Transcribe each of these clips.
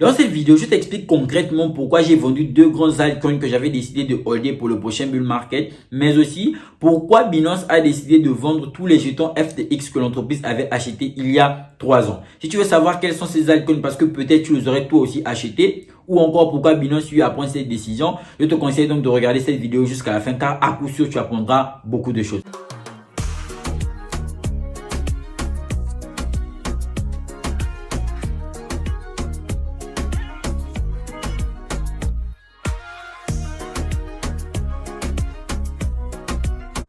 Dans cette vidéo, je t'explique concrètement pourquoi j'ai vendu deux grands altcoins que j'avais décidé de holder pour le prochain bull market, mais aussi pourquoi Binance a décidé de vendre tous les jetons FTX que l'entreprise avait achetés il y a 3 ans. Si tu veux savoir quels sont ces altcoins parce que peut-être tu les aurais toi aussi achetés, ou encore pourquoi Binance lui a pris cette décision, je te conseille donc de regarder cette vidéo jusqu'à la fin car à coup sûr tu apprendras beaucoup de choses.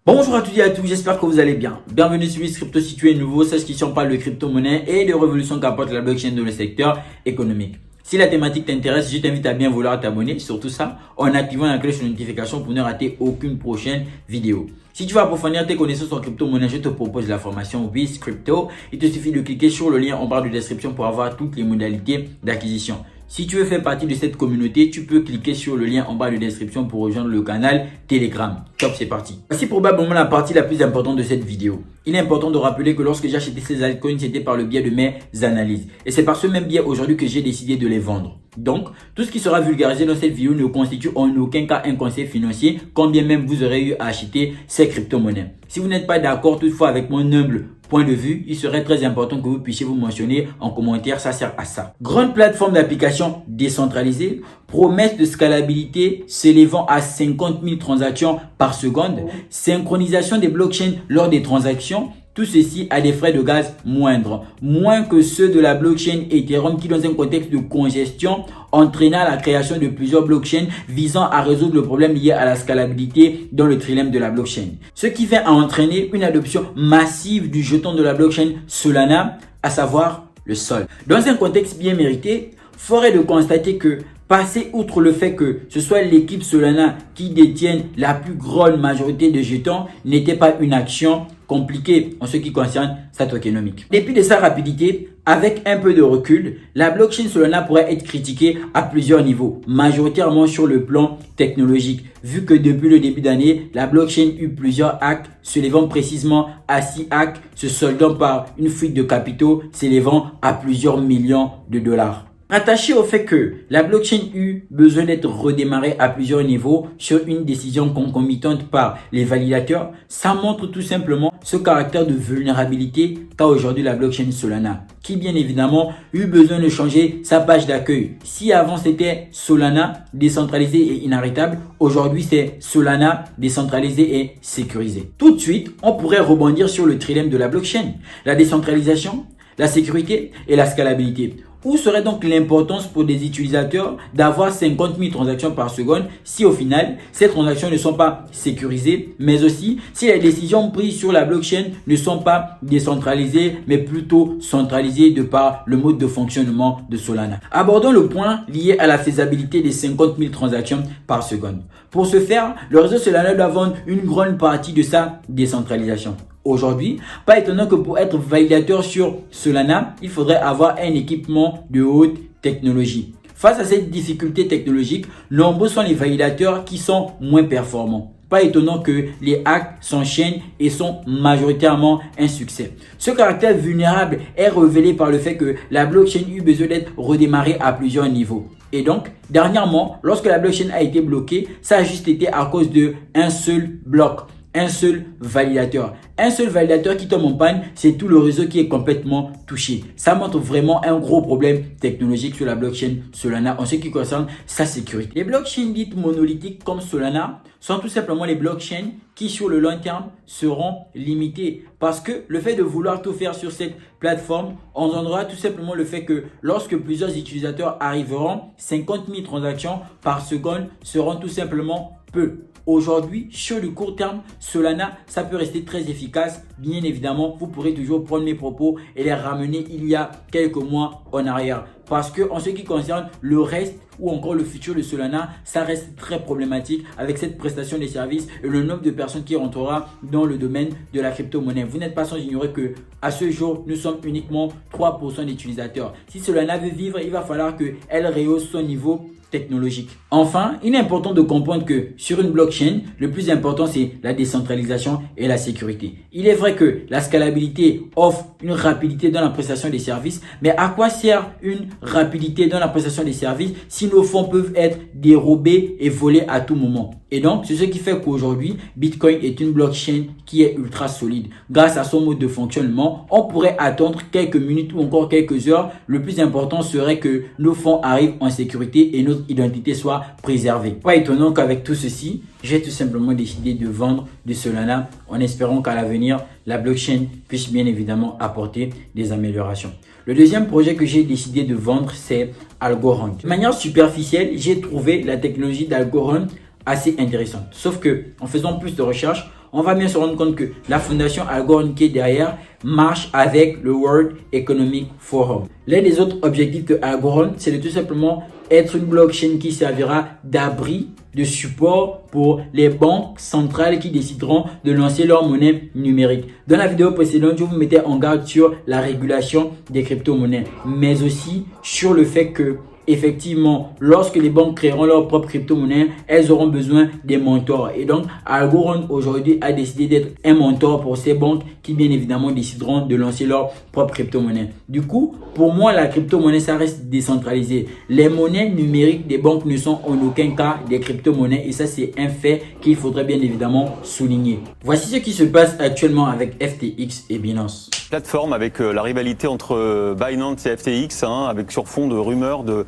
Bonjour à toutes et à tous, j'espère que vous allez bien. Bienvenue sur Crypto. Si tu es nouveau, sache qu'ici on parle de crypto-monnaie et de révolutions qu'apporte la blockchain dans le secteur économique. Si la thématique t'intéresse, je t'invite à bien vouloir t'abonner, surtout ça, en activant la cloche de notification pour ne rater aucune prochaine vidéo. Si tu veux approfondir tes connaissances en crypto-monnaie, je te propose la formation Biz Crypto. Il te suffit de cliquer sur le lien en barre de description pour avoir toutes les modalités d'acquisition. Si tu veux faire partie de cette communauté, tu peux cliquer sur le lien en bas de description pour rejoindre le canal Telegram. Top, c'est parti. Voici probablement la partie la plus importante de cette vidéo. Il est important de rappeler que lorsque j'ai acheté ces altcoins, c'était par le biais de mes analyses. Et c'est par ce même biais aujourd'hui que j'ai décidé de les vendre. Donc, tout ce qui sera vulgarisé dans cette vidéo ne constitue en aucun cas un conseil financier, quand bien même vous aurez eu à acheter ces crypto-monnaies. Si vous n'êtes pas d'accord toutefois avec mon humble point de vue, il serait très important que vous puissiez vous mentionner en commentaire, ça sert à ça. Grande plateforme d'application décentralisée, promesse de scalabilité s'élevant à 50 000 transactions par seconde, synchronisation des blockchains lors des transactions, tout ceci a des frais de gaz moindres, moins que ceux de la blockchain Ethereum qui dans un contexte de congestion entraîna la création de plusieurs blockchains visant à résoudre le problème lié à la scalabilité dans le trilemme de la blockchain. Ce qui va entraîner une adoption massive du jeton de la blockchain Solana, à savoir le Sol. Dans un contexte bien mérité, fort est de constater que passer outre le fait que ce soit l'équipe Solana qui détienne la plus grande majorité de jetons n'était pas une action compliquée en ce qui concerne sa tokenomique. Dépit de sa rapidité, avec un peu de recul, la blockchain Solana pourrait être critiquée à plusieurs niveaux, majoritairement sur le plan technologique, vu que depuis le début d'année, la blockchain eut plusieurs hacks s'élevant précisément à 6 hacks, se soldant par une fuite de capitaux s'élevant à plusieurs millions de dollars. Attaché au fait que la blockchain eut besoin d'être redémarrée à plusieurs niveaux sur une décision concomitante par les validateurs, ça montre tout simplement ce caractère de vulnérabilité qu'a aujourd'hui la blockchain Solana, qui bien évidemment eut besoin de changer sa page d'accueil. Si avant c'était Solana décentralisé et inarrêtable, aujourd'hui c'est Solana décentralisé et sécurisé. Tout de suite, on pourrait rebondir sur le trilemme de la blockchain, la décentralisation, la sécurité et la scalabilité. Où serait donc l'importance pour des utilisateurs d'avoir 50 000 transactions par seconde si au final, ces transactions ne sont pas sécurisées, mais aussi si les décisions prises sur la blockchain ne sont pas décentralisées, mais plutôt centralisées de par le mode de fonctionnement de Solana. Abordons le point lié à la faisabilité des 50 000 transactions par seconde. Pour ce faire, le réseau Solana doit vendre une grande partie de sa décentralisation. Aujourd'hui, pas étonnant que pour être validateur sur Solana, il faudrait avoir un équipement de haute technologie. Face à cette difficulté technologique, nombreux sont les validateurs qui sont moins performants. Pas étonnant que les hacks s'enchaînent et sont majoritairement un succès. Ce caractère vulnérable est révélé par le fait que la blockchain eut besoin d'être redémarrée à plusieurs niveaux. Et donc, dernièrement, lorsque la blockchain a été bloquée, ça a juste été à cause d'un seul bloc. Un seul validateur. Un seul validateur qui tombe en panne, c'est tout le réseau qui est complètement touché. Ça montre vraiment un gros problème technologique sur la blockchain Solana en ce qui concerne sa sécurité. Les blockchains dites monolithiques comme Solana sont tout simplement les blockchains qui sur le long terme seront limitées. Parce que le fait de vouloir tout faire sur cette plateforme engendrera tout simplement le fait que lorsque plusieurs utilisateurs arriveront, 50 000 transactions par seconde seront tout simplement peu. Aujourd'hui, sur le court terme, Solana, ça peut rester très efficace. Bien évidemment, vous pourrez toujours prendre mes propos et les ramener il y a quelques mois en arrière. Parce que en ce qui concerne le reste ou encore le futur de Solana, ça reste très problématique avec cette prestation des services et le nombre de personnes qui rentrera dans le domaine de la crypto-monnaie. Vous n'êtes pas sans ignorer que à ce jour, nous sommes uniquement 3% d'utilisateurs. Si Solana veut vivre, il va falloir qu'elle rehausse son niveau technologique. Enfin, il est important de comprendre que sur une blockchain, le plus important c'est la décentralisation et la sécurité. Il est vrai que la scalabilité offre une rapidité dans la prestation des services, mais à quoi sert une rapidité dans la prestation des services si nos fonds peuvent être dérobés et volés à tout moment? Et donc, c'est ce qui fait qu'aujourd'hui, Bitcoin est une blockchain qui est ultra solide. Grâce à son mode de fonctionnement, on pourrait attendre quelques minutes ou encore quelques heures. Le plus important serait que nos fonds arrivent en sécurité et notre identité soit préservée. Pas étonnant qu'avec tout ceci, j'ai tout simplement décidé de vendre du Solana en espérant qu'à l'avenir, la blockchain puisse bien évidemment apporter des améliorations. Le deuxième projet que j'ai décidé de vendre, c'est Algorand. De manière superficielle, j'ai trouvé la technologie d'Algorand assez intéressante. Sauf que en faisant plus de recherches, on va bien se rendre compte que la fondation Algorand qui est derrière marche avec le World Economic Forum. L'un des autres objectifs de Algorand, c'est de tout simplement être une blockchain qui servira d'abri, de support pour les banques centrales qui décideront de lancer leur monnaie numérique. Dans la vidéo précédente, je vous mettais en garde sur la régulation des crypto-monnaies, mais aussi sur le fait que effectivement, lorsque les banques créeront leur propre crypto-monnaie, elles auront besoin des mentors. Et donc, Algorand aujourd'hui a décidé d'être un mentor pour ces banques qui bien évidemment décideront de lancer leur propre crypto-monnaie. Du coup, pour moi, la crypto-monnaie, ça reste décentralisé. Les monnaies numériques des banques ne sont en aucun cas des crypto-monnaies et ça, c'est un fait qu'il faudrait bien évidemment souligner. Voici ce qui se passe actuellement avec FTX et Binance. Plateforme avec la rivalité entre Binance et FTX, avec sur fond de rumeurs de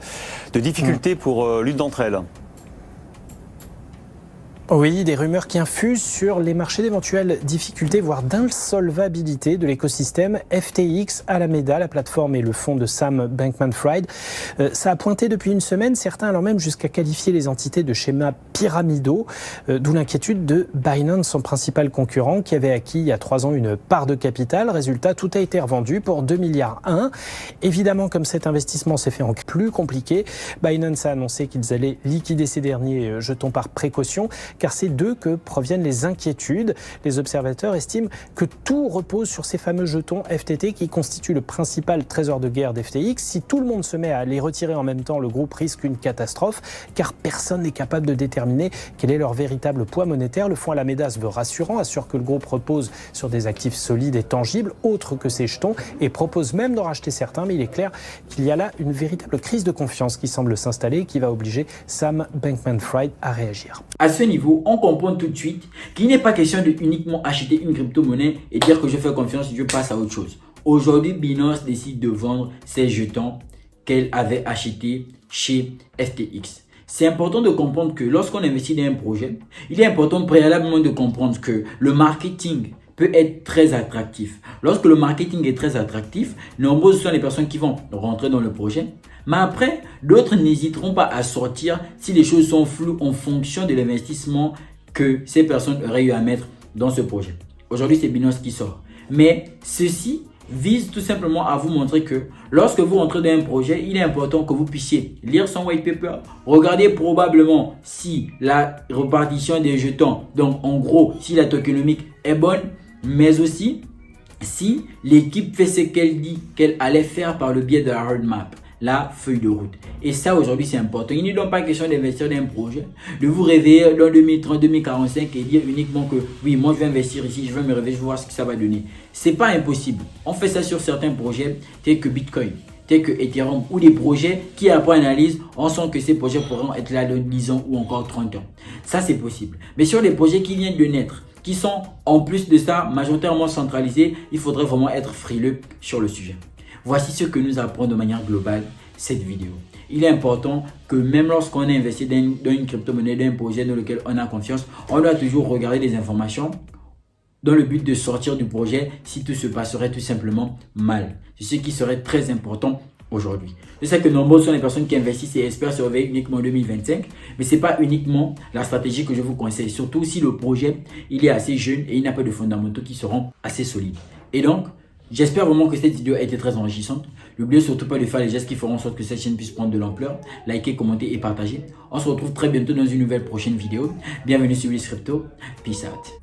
difficultés pour l'une d'entre elles. Oui, des rumeurs qui infusent sur les marchés d'éventuelles difficultés, voire d'insolvabilité de l'écosystème FTX Alameda, la plateforme et le fonds de Sam Bankman-Fried. Ça a pointé depuis une semaine, certains allant même jusqu'à qualifier les entités de schémas pyramidaux, d'où l'inquiétude de Binance, son principal concurrent, qui avait acquis il y a 3 ans une part de capital. Résultat, tout a été revendu pour 2,1 milliards. Évidemment, comme cet investissement s'est fait en plus compliqué, Binance a annoncé qu'ils allaient liquider ces derniers jetons par précaution, car c'est d'eux que proviennent les inquiétudes. Les observateurs estiment que tout repose sur ces fameux jetons FTT qui constituent le principal trésor de guerre d'FTX. Si tout le monde se met à les retirer en même temps, le groupe risque une catastrophe, car personne n'est capable de déterminer quel est leur véritable poids monétaire. Le fonds Alameda se veut rassurant, assure que le groupe repose sur des actifs solides et tangibles, autres que ces jetons, et propose même d'en racheter certains. Mais il est clair qu'il y a là une véritable crise de confiance qui semble s'installer et qui va obliger Sam Bankman-Fried à réagir. À ce niveau, on comprend tout de suite qu'il n'est pas question de uniquement acheter une crypto-monnaie et dire que je fais confiance et je passe à autre chose. Aujourd'hui, Binance décide de vendre ses jetons qu'elle avait achetés chez FTX. C'est important de comprendre que lorsqu'on investit dans un projet, il est important préalablement de comprendre que le marketing peut être très attractif. Lorsque le marketing est très attractif, nombreuses sont les personnes qui vont rentrer dans le projet. Mais après, d'autres n'hésiteront pas à sortir si les choses sont floues en fonction de l'investissement que ces personnes auraient eu à mettre dans ce projet. Aujourd'hui, c'est Binance qui sort. Mais ceci vise tout simplement à vous montrer que lorsque vous rentrez dans un projet, il est important que vous puissiez lire son white paper, regarder probablement si la répartition des jetons, donc en gros, si la tokenomique est bonne, mais aussi si l'équipe fait ce qu'elle dit qu'elle allait faire par le biais de la roadmap, la feuille de route. Et ça, aujourd'hui, c'est important. Il n'est donc pas question d'investir dans un projet, de vous réveiller dans 2030, 2045 et dire uniquement que oui, moi, je vais investir ici, je vais me réveiller, je vais voir ce que ça va donner. C'est pas impossible. On fait ça sur certains projets tels que Bitcoin, tels que Ethereum ou des projets qui, après analyse, on sent que ces projets pourront être là dans 10 ans ou encore 30 ans. Ça, c'est possible. Mais sur les projets qui viennent de naître, qui sont en plus de ça majoritairement centralisés, il faudrait vraiment être frileux sur le sujet. Voici ce que nous apprend de manière globale cette vidéo. Il est important que même lorsqu'on a investi dans une crypto-monnaie, dans un projet dans lequel on a confiance, on doit toujours regarder les informations dans le but de sortir du projet si tout se passerait tout simplement mal. C'est ce qui serait très important aujourd'hui. Je sais que nombreux sont les personnes qui investissent et espèrent se réveiller uniquement en 2025, mais ce n'est pas uniquement la stratégie que je vous conseille, surtout si le projet il est assez jeune et il n'a pas de fondamentaux qui seront assez solides. Et donc, J'espère vraiment que cette vidéo a été très enrichissante. N'oubliez surtout pas de faire les gestes qui feront en sorte que cette chaîne puisse prendre de l'ampleur. Likez, commentez et partagez. On se retrouve très bientôt dans une nouvelle prochaine vidéo. Bienvenue sur Willis Crypto. Peace out.